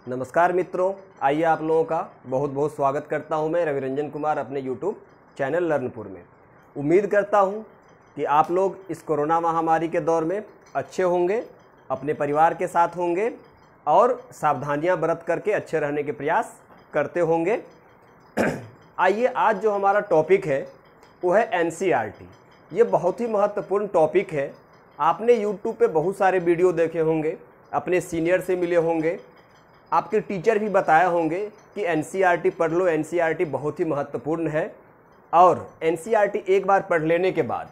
नमस्कार मित्रों, आइए आप लोगों का बहुत बहुत स्वागत करता हूं मैं रविरंजन कुमार अपने YouTube चैनल लर्नपुर में। उम्मीद करता हूं कि आप लोग इस कोरोना महामारी के दौर में अच्छे होंगे, अपने परिवार के साथ होंगे और सावधानियां बरत करके अच्छे रहने के प्रयास करते होंगे। आइए आज जो हमारा टॉपिक है वो है NCERT। ये बहुत ही महत्वपूर्ण टॉपिक है। आपने YouTube पे बहुत सारे वीडियो देखे होंगे, अपने सीनियर से मिले होंगे, आपके टीचर भी बताए होंगे कि NCERT पढ़ लो, NCERT बहुत ही महत्वपूर्ण है। और NCERT एक बार पढ़ लेने के बाद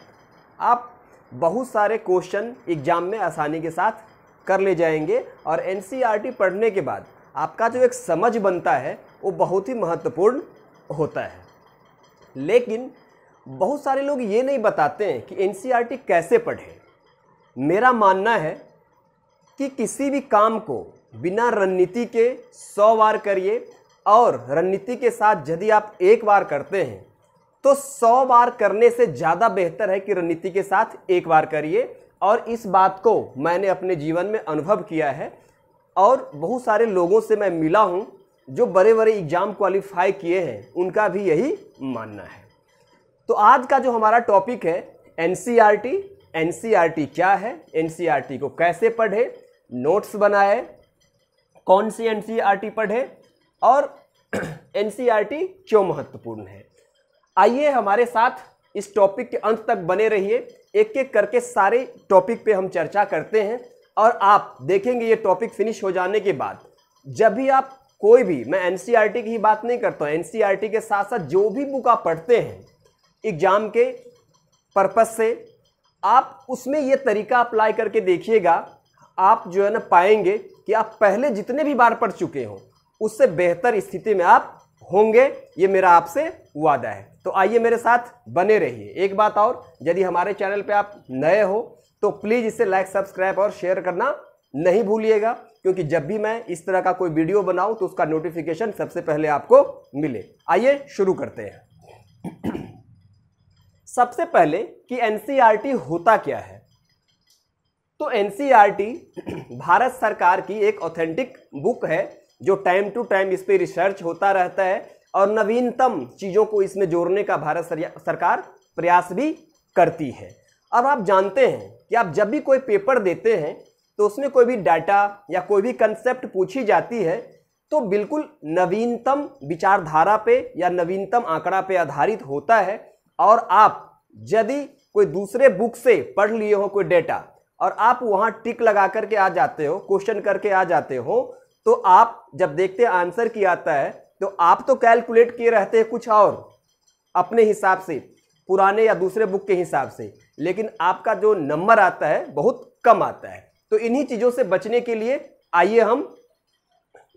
आप बहुत सारे क्वेश्चन एग्जाम में आसानी के साथ कर ले जाएंगे और NCERT पढ़ने के बाद आपका जो एक समझ बनता है वो बहुत ही महत्वपूर्ण होता है। लेकिन बहुत सारे लोग ये नहीं बताते हैं कि NCERT कैसे पढ़ें। मेरा मानना है कि किसी भी काम को बिना रणनीति के 100 बार करिए और रणनीति के साथ यदि आप एक बार करते हैं तो 100 बार करने से ज़्यादा बेहतर है कि रणनीति के साथ एक बार करिए। और इस बात को मैंने अपने जीवन में अनुभव किया है और बहुत सारे लोगों से मैं मिला हूं जो बड़े बड़े एग्जाम क्वालिफाई किए हैं, उनका भी यही मानना है। तो आज का जो हमारा टॉपिक है NCERT क्या है, NCERT को कैसे पढ़े, नोट्स बनाए, कौन सी NCERT पढ़े और NCERT क्यों महत्वपूर्ण है। आइए हमारे साथ इस टॉपिक के अंत तक बने रहिए। एक एक करके सारे टॉपिक पे हम चर्चा करते हैं और आप देखेंगे ये टॉपिक फिनिश हो जाने के बाद जब भी आप कोई भी, मैं NCERT की ही बात नहीं करता हूँ, NCERT के साथ साथ जो भी बुक आप पढ़ते हैं एग्जाम के पर्पस से, आप उसमें ये तरीका अप्लाई करके देखिएगा। आप जो है ना पाएंगे कि आप पहले जितने भी बार पढ़ चुके हो उससे बेहतर स्थिति में आप होंगे। ये मेरा आपसे वादा है। तो आइए मेरे साथ बने रहिए। एक बात और, यदि हमारे चैनल पे आप नए हो तो प्लीज़ इसे लाइक, सब्सक्राइब और शेयर करना नहीं भूलिएगा, क्योंकि जब भी मैं इस तरह का कोई वीडियो बनाऊं तो उसका नोटिफिकेशन सबसे पहले आपको मिले। आइए शुरू करते हैं। सबसे पहले कि NCERT होता क्या है। तो NCERT भारत सरकार की एक ऑथेंटिक बुक है जो टाइम टू टाइम इस पर रिसर्च होता रहता है और नवीनतम चीज़ों को इसमें जोड़ने का भारत सरकार प्रयास भी करती है। अब आप जानते हैं कि आप जब भी कोई पेपर देते हैं तो उसमें कोई भी डाटा या कोई भी कंसेप्ट पूछी जाती है तो बिल्कुल नवीनतम विचारधारा पे या नवीनतम आंकड़ा पे आधारित होता है। और आप यदि कोई दूसरे बुक से पढ़ लिए हो कोई डेटा और आप वहां टिक लगा करके आ जाते हो, क्वेश्चन करके आ जाते हो, तो आप जब देखते हैं आंसर की आता है तो आप तो कैलकुलेट किए रहते हैं कुछ और अपने हिसाब से, पुराने या दूसरे बुक के हिसाब से, लेकिन आपका जो नंबर आता है बहुत कम आता है। तो इन्हीं चीजों से बचने के लिए आइए हम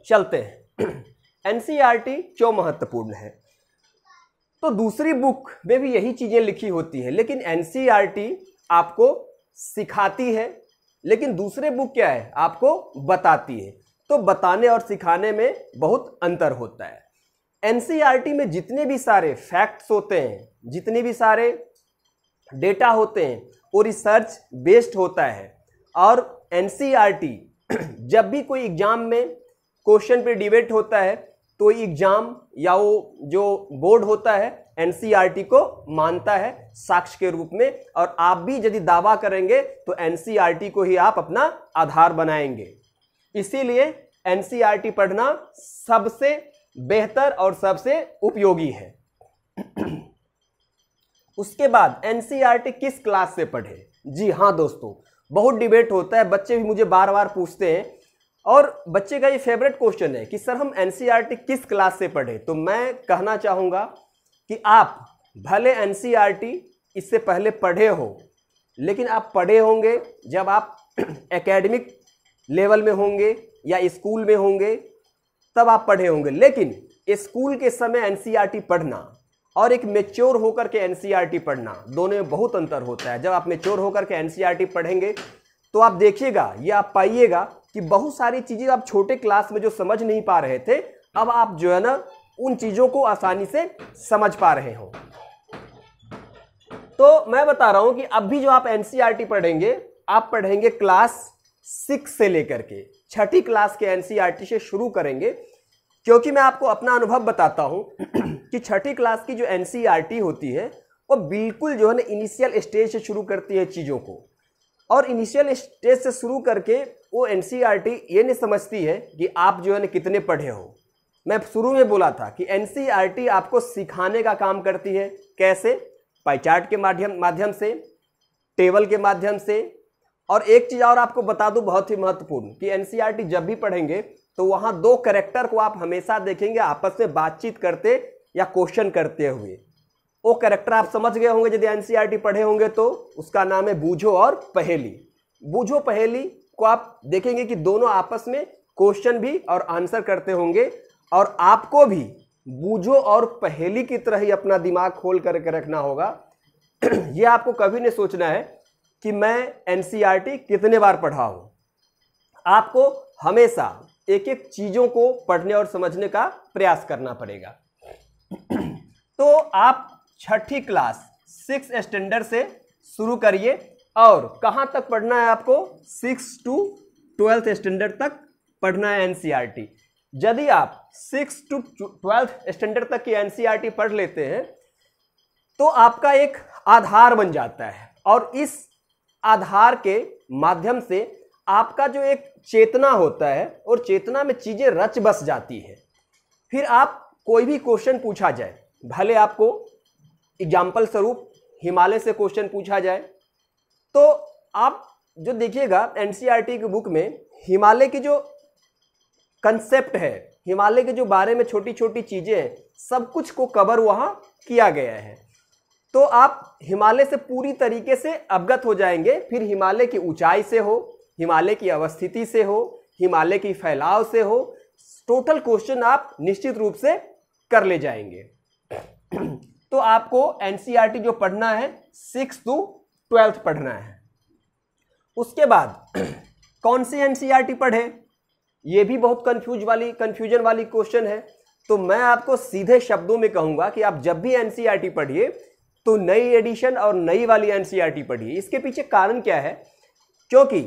चलते हैं। NCERT क्यों महत्वपूर्ण है। तो दूसरी बुक में भी यही चीजें लिखी होती है, लेकिन NCERT आपको सिखाती है, लेकिन दूसरे बुक क्या है, आपको बताती है। तो बताने और सिखाने में बहुत अंतर होता है। NCERT में जितने भी सारे फैक्ट्स होते हैं, जितने भी सारे डेटा होते हैं, वो रिसर्च बेस्ड होता है। और NCERT जब भी कोई एग्जाम में क्वेश्चन पे डिबेट होता है तो एग्जाम या वो जो बोर्ड होता है NCERT को मानता है साक्ष्य के रूप में। और आप भी यदि दावा करेंगे तो NCERT को ही आप अपना आधार बनाएंगे। इसीलिए NCERT पढ़ना सबसे बेहतर और सबसे उपयोगी है। उसके बाद NCERT किस क्लास से पढ़े। जी हाँ दोस्तों, बहुत डिबेट होता है, बच्चे भी मुझे बार बार पूछते हैं और बच्चे का ये फेवरेट क्वेश्चन है कि सर हम NCERT किस क्लास से पढ़े। तो मैं कहना चाहूँगा कि आप भले NCERT इससे पहले पढ़े हो, लेकिन आप पढ़े होंगे जब आप एकेडमिक लेवल में होंगे या स्कूल में होंगे, तब आप पढ़े होंगे। लेकिन स्कूल के समय NCERT पढ़ना और एक मेच्योर होकर के NCERT पढ़ना, दोनों में बहुत अंतर होता है। जब आप मेच्योर होकर के NCERT पढ़ेंगे तो आप देखिएगा, ये आप पाइएगा कि बहुत सारी चीजें आप छोटे क्लास में जो समझ नहीं पा रहे थे, अब आप जो है ना उन चीजों को आसानी से समझ पा रहे हो। तो मैं बता रहा हूं कि अब भी जो आप NCERT पढ़ेंगे, आप पढ़ेंगे क्लास 6 से लेकर के छठी क्लास के एनसीईआरटी से शुरू करेंगे, क्योंकि मैं आपको अपना अनुभव बताता हूं कि छठी क्लास की जो एनसीईआरटी होती है वो बिल्कुल जो है ना इनिशियल स्टेज से शुरू करती है चीज़ों को, और इनिशियल स्टेज से शुरू करके वो एनसीईआरटी ये नहीं समझती है कि आप जो है ना कितने पढ़े हो। मैं शुरू में बोला था कि एनसीईआरटी आपको सिखाने का काम करती है। कैसे? पाई चार्ट के माध्यम से, टेबल के माध्यम से। और एक चीज़ और आपको बता दूं बहुत ही महत्वपूर्ण, कि एनसीईआरटी जब भी पढ़ेंगे तो वहाँ दो कैरेक्टर को आप हमेशा देखेंगे आपस में बातचीत करते या क्वेश्चन करते हुए। वो कैरेक्टर आप समझ गए होंगे यदि एनसीईआरटी पढ़े होंगे तो, उसका नाम है बूझो और पहेली। बूझो पहेली को आप देखेंगे कि दोनों आपस में क्वेश्चन भी और आंसर करते होंगे, और आपको भी बूझो और पहेली की तरह ही अपना दिमाग खोल करके रखना होगा। ये आपको कभी नहीं सोचना है कि मैं एनसीईआरटी कितने बार पढ़ा हूं। आपको हमेशा एक एक चीजों को पढ़ने और समझने का प्रयास करना पड़ेगा। तो आप छठी क्लास 6 स्टैंडर्ड से शुरू करिए, और कहां तक पढ़ना है आपको? 6 to 12th स्टैंडर्ड तक पढ़ना है एनसीईआरटी। यदि आप 6 to 12th स्टैंडर्ड तक की एनसीईआरटी पढ़ लेते हैं तो आपका एक आधार बन जाता है, और इस आधार के माध्यम से आपका जो एक चेतना होता है, और चेतना में चीजें रच बस जाती है। फिर आप कोई भी क्वेश्चन पूछा जाए, भले आपको एग्जाम्पल स्वरूप हिमालय से क्वेश्चन पूछा जाए, तो आप जो देखिएगा एनसीईआरटी की बुक में हिमालय की जो कंसेप्ट है, हिमालय के जो बारे में छोटी छोटी चीजें हैं, सब कुछ को कवर वहां किया गया है। तो आप हिमालय से पूरी तरीके से अवगत हो जाएंगे। फिर हिमालय की ऊंचाई से हो, हिमालय की अवस्थिति से हो, हिमालय की फैलाव से हो, टोटल क्वेश्चन आप निश्चित रूप से कर ले जाएंगे। तो आपको एनसीईआरटी जो पढ़ना है 6 to 12th पढ़ना है। उसके बाद कौन सी एनसीईआरटी पढ़े, ये भी बहुत कंफ्यूजन वाली क्वेश्चन है। तो मैं आपको सीधे शब्दों में कहूंगा कि आप जब भी एनसीईआरटी पढ़िए तो नई एडिशन और नई वाली एनसीईआरटी पढ़िए। इसके पीछे कारण क्या है? क्योंकि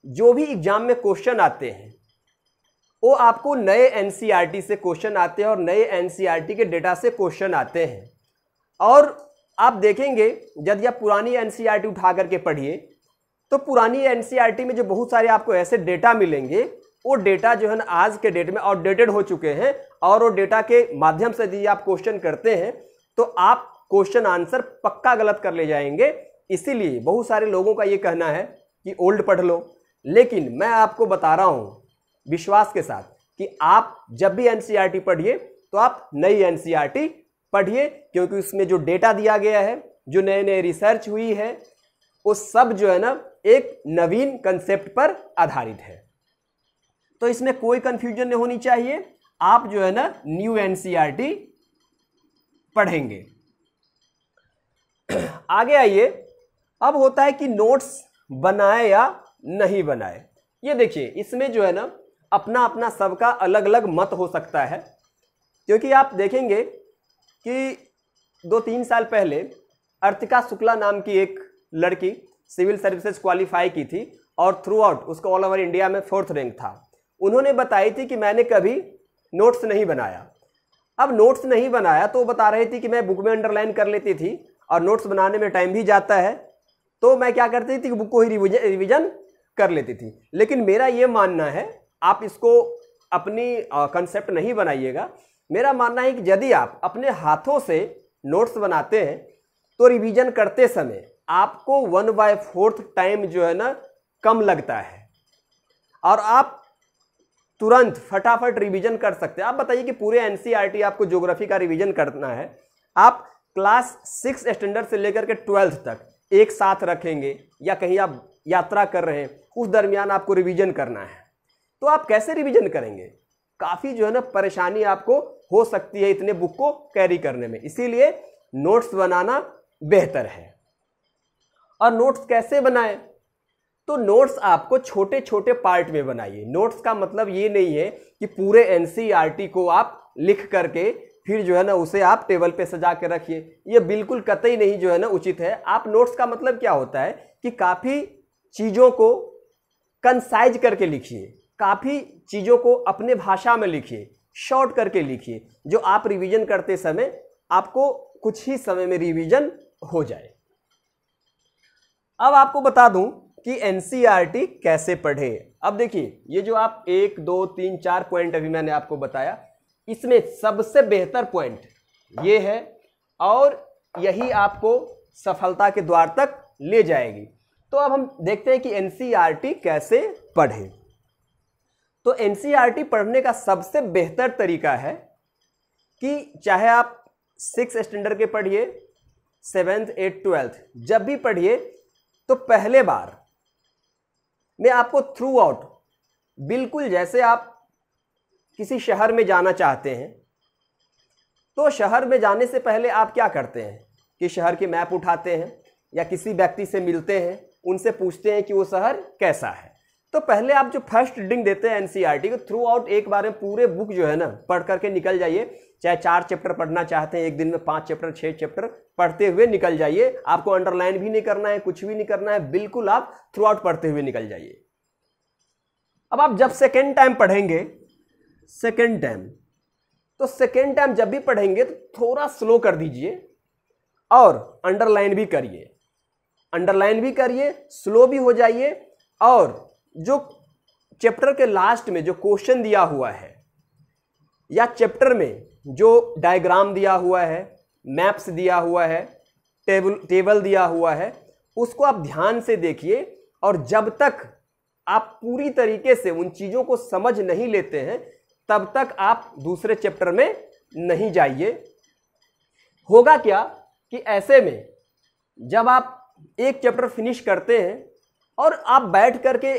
जो भी एग्जाम में क्वेश्चन आते हैं वो आपको नए एनसीईआरटी से क्वेश्चन आते हैं, और नए एनसीईआरटी के डेटा से क्वेश्चन आते हैं। और आप देखेंगे यदि आप पुरानी एनसीईआरटी उठा करके पढ़िए तो पुरानी एनसीईआरटी में जो बहुत सारे आपको ऐसे डेटा मिलेंगे, वो डेटा जो है ना आज के डेट में आउटडेटेड हो चुके हैं, और वो डेटा के माध्यम से यदि आप क्वेश्चन करते हैं तो आप क्वेश्चन आंसर पक्का गलत कर ले जाएंगे। इसीलिए बहुत सारे लोगों का ये कहना है कि ओल्ड पढ़ लो, लेकिन मैं आपको बता रहा हूं विश्वास के साथ कि आप जब भी एनसीईआरटी पढ़िए तो आप नई एनसीईआरटी पढ़िए, क्योंकि उसमें जो डेटा दिया गया है, जो नए नए रिसर्च हुई है, वो सब जो है ना एक नवीन कंसेप्ट पर आधारित है। तो इसमें कोई कंफ्यूजन नहीं होनी चाहिए। आप जो है ना न्यू एनसीईआरटी पढ़ेंगे। आगे आइए, अब होता है कि नोट्स बनाए या नहीं बनाए। ये देखिए, इसमें जो है ना अपना अपना सबका अलग अलग मत हो सकता है, क्योंकि आप देखेंगे कि 2-3 साल पहले अर्तिका शुक्ला नाम की एक लड़की सिविल सर्विसेज क्वालिफाई की थी, और थ्रू आउट उसका ऑल ओवर इंडिया में 4th रैंक था। उन्होंने बताई थी कि मैंने कभी नोट्स नहीं बनाया। अब नोट्स नहीं बनाया तो बता रही थी कि मैं बुक में अंडरलाइन कर लेती थी, और नोट्स बनाने में टाइम भी जाता है, तो मैं क्या करती थी कि बुक को ही रिवीजन कर लेती थी। लेकिन मेरा ये मानना है, आप इसको अपनी कंसेप्ट नहीं बनाइएगा। मेरा मानना है कि यदि आप अपने हाथों से नोट्स बनाते हैं तो रिवीजन करते समय आपको 1/4 टाइम जो है ना कम लगता है, और आप तुरंत फटाफट रिवीजन कर सकते हैं। आप बताइए कि पूरे एनसीईआरटी आपको ज्योग्राफी का रिवीजन करना है, आप क्लास 6 स्टैंडर्ड से लेकर के 12th तक एक साथ रखेंगे, या कहीं आप यात्रा कर रहे हैं उस दरमियान आपको रिवीजन करना है, तो आप कैसे रिवीजन करेंगे? काफ़ी जो है ना परेशानी आपको हो सकती है इतने बुक को कैरी करने में। इसीलिए नोट्स बनाना बेहतर है। और नोट्स कैसे बनाएं? तो नोट्स आपको छोटे छोटे पार्ट में बनाइए। नोट्स का मतलब ये नहीं है कि पूरे एनसीईआरटी को आप लिख करके फिर जो है ना उसे आप टेबल पे सजा के रखिए, ये बिल्कुल कतई नहीं जो है ना उचित है। आप नोट्स का मतलब क्या होता है कि काफ़ी चीज़ों को कंसाइज करके लिखिए, काफ़ी चीज़ों को अपने भाषा में लिखिए, शॉर्ट करके लिखिए, जो आप रिवीजन करते समय आपको कुछ ही समय में रिवीजन हो जाए। अब आपको बता दूं कि एनसीईआरटी कैसे पढ़े। अब देखिए, ये जो आप 1 2 3 4 पॉइंट अभी मैंने आपको बताया, इसमें सबसे बेहतर पॉइंट ये है और यही आपको सफलता के द्वार तक ले जाएगी। तो अब हम देखते हैं कि एनसीईआरटी कैसे पढ़े। तो एनसीईआरटी पढ़ने का सबसे बेहतर तरीका है कि चाहे आप 6th स्टैंडर्ड के पढ़िए, 7th 8th 12th, जब भी पढ़िए तो पहले बार में आपको थ्रू आउट, बिल्कुल जैसे आप किसी शहर में जाना चाहते हैं तो शहर में जाने से पहले आप क्या करते हैं कि शहर की मैप उठाते हैं या किसी व्यक्ति से मिलते हैं, उनसे पूछते हैं कि वो शहर कैसा है। तो पहले आप जो फर्स्ट रीडिंग देते हैं एनसीईआरटी को, थ्रू आउट एक बार में पूरे बुक जो है ना पढ़ करके निकल जाइए। चाहे 4 चैप्टर पढ़ना चाहते हैं एक दिन में, 5 चैप्टर 6 चैप्टर पढ़ते हुए निकल जाइए। आपको अंडरलाइन भी नहीं करना है, कुछ भी नहीं करना है, बिल्कुल आप थ्रू आउट पढ़ते हुए निकल जाइए। अब आप जब सेकेंड टाइम पढ़ेंगे, सेकेंड टाइम जब भी पढ़ेंगे तो थोड़ा स्लो कर दीजिए और अंडरलाइन भी करिए, स्लो भी हो जाइए। और जो चैप्टर के लास्ट में जो क्वेश्चन दिया हुआ है या चैप्टर में जो डायग्राम दिया हुआ है, मैप्स दिया हुआ है, टेबल दिया हुआ है, उसको आप ध्यान से देखिए। और जब तक आप पूरी तरीके से उन चीज़ों को समझ नहीं लेते हैं तब तक आप दूसरे चैप्टर में नहीं जाइए। होगा क्या कि ऐसे में जब आप एक चैप्टर फिनिश करते हैं और आप बैठ करके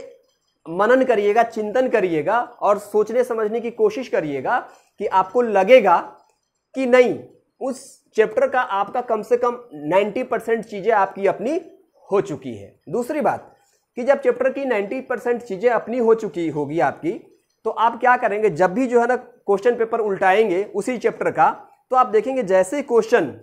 मनन करिएगा, चिंतन करिएगा और सोचने समझने की कोशिश करिएगा कि आपको लगेगा कि नहीं, उस चैप्टर का आपका कम से कम 90% चीज़ें आपकी अपनी हो चुकी है। दूसरी बात कि जब चैप्टर की 90% चीज़ें अपनी हो चुकी होगी आपकी, तो आप क्या करेंगे, जब भी जो है ना क्वेश्चन पेपर उल्टाएंगे उसी चैप्टर का, तो आप देखेंगे जैसे ही क्वेश्चन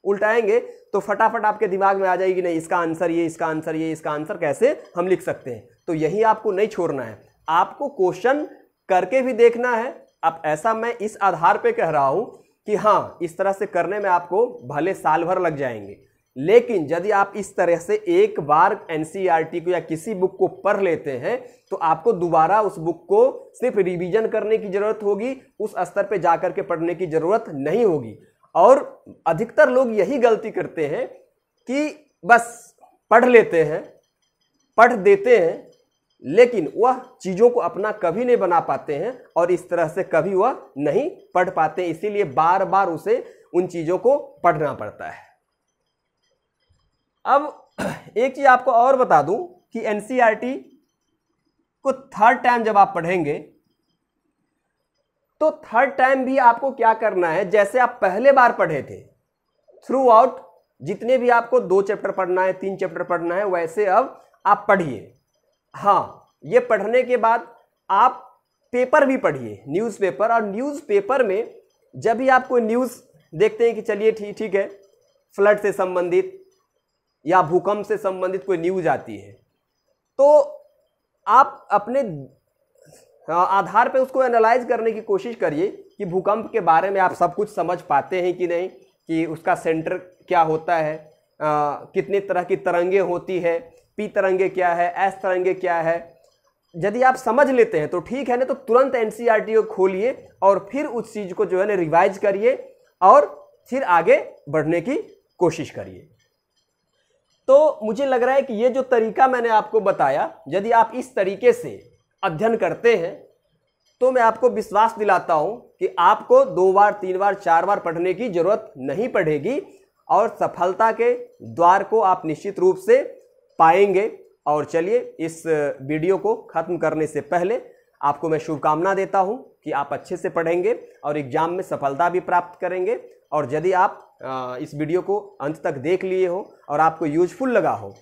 उल्टाएंगे तो फटाफट आपके दिमाग में आ जाएगी नहीं, इसका आंसर ये, इसका आंसर ये, इसका आंसर कैसे हम लिख सकते हैं। तो यही आपको नहीं छोड़ना है, आपको क्वेश्चन करके भी देखना है। अब ऐसा मैं इस आधार पे कह रहा हूं कि हाँ, इस तरह से करने में आपको भले साल भर लग जाएंगे, लेकिन यदि आप इस तरह से एक बार एनसीईआरटी को या किसी बुक को पढ़ लेते हैं तो आपको दोबारा उस बुक को सिर्फ रिवीजन करने की जरूरत होगी, उस स्तर पे जाकर के पढ़ने की जरूरत नहीं होगी। और अधिकतर लोग यही गलती करते हैं कि बस पढ़ लेते हैं, पढ़ देते हैं, लेकिन वह चीज़ों को अपना कभी नहीं बना पाते हैं और इस तरह से कभी वह नहीं पढ़ पाते, इसीलिए बार बार उसे उन चीज़ों को पढ़ना पड़ता है। अब एक चीज़ आपको और बता दूं कि एनसीईआरटी को थर्ड टाइम जब आप पढ़ेंगे तो थर्ड टाइम भी आपको क्या करना है, जैसे आप पहले बार पढ़े थे थ्रू आउट, जितने भी आपको 2 चैप्टर पढ़ना है, 3 चैप्टर पढ़ना है, वैसे अब आप पढ़िए। हाँ, ये पढ़ने के बाद आप पेपर भी पढ़िए, न्यूज़पेपर। और न्यूज़पेपर में जब भी आप कोई न्यूज़ देखते हैं कि चलिए ठीक है, फ्लड से संबंधित या भूकंप से संबंधित कोई न्यूज़ आती है, तो आप अपने आधार पे उसको एनालाइज करने की कोशिश करिए कि भूकंप के बारे में आप सब कुछ समझ पाते हैं कि नहीं, कि उसका सेंटर क्या होता है, कितने तरह की तरंगे होती है, पी तरंगे क्या है, एस तरंगे क्या है। यदि आप समझ लेते हैं तो ठीक है ना, तो तुरंत एनसीईआरटी को खोलिए और फिर उस चीज़ को जो है ना रिवाइज करिए और फिर आगे बढ़ने की कोशिश करिए। तो मुझे लग रहा है कि ये जो तरीका मैंने आपको बताया, यदि आप इस तरीके से अध्ययन करते हैं तो मैं आपको विश्वास दिलाता हूं कि आपको 2 बार 3 बार 4 बार पढ़ने की जरूरत नहीं पड़ेगी और सफलता के द्वार को आप निश्चित रूप से पाएंगे। और चलिए, इस वीडियो को खत्म करने से पहले आपको मैं शुभकामना देता हूं कि आप अच्छे से पढ़ेंगे और एग्जाम में सफलता भी प्राप्त करेंगे। और यदि आप इस वीडियो को अंत तक देख लिए हो और आपको यूजफुल लगा हो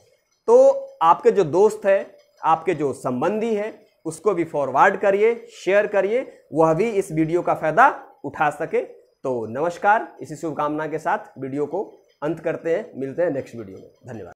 तो आपके जो दोस्त है, आपके जो संबंधी है, उसको भी फॉरवर्ड करिए, शेयर करिए, वह भी इस वीडियो का फायदा उठा सके। तो नमस्कार, इसी शुभकामना के साथ वीडियो को अंत करते हैं, मिलते हैं नेक्स्ट वीडियो में। धन्यवाद।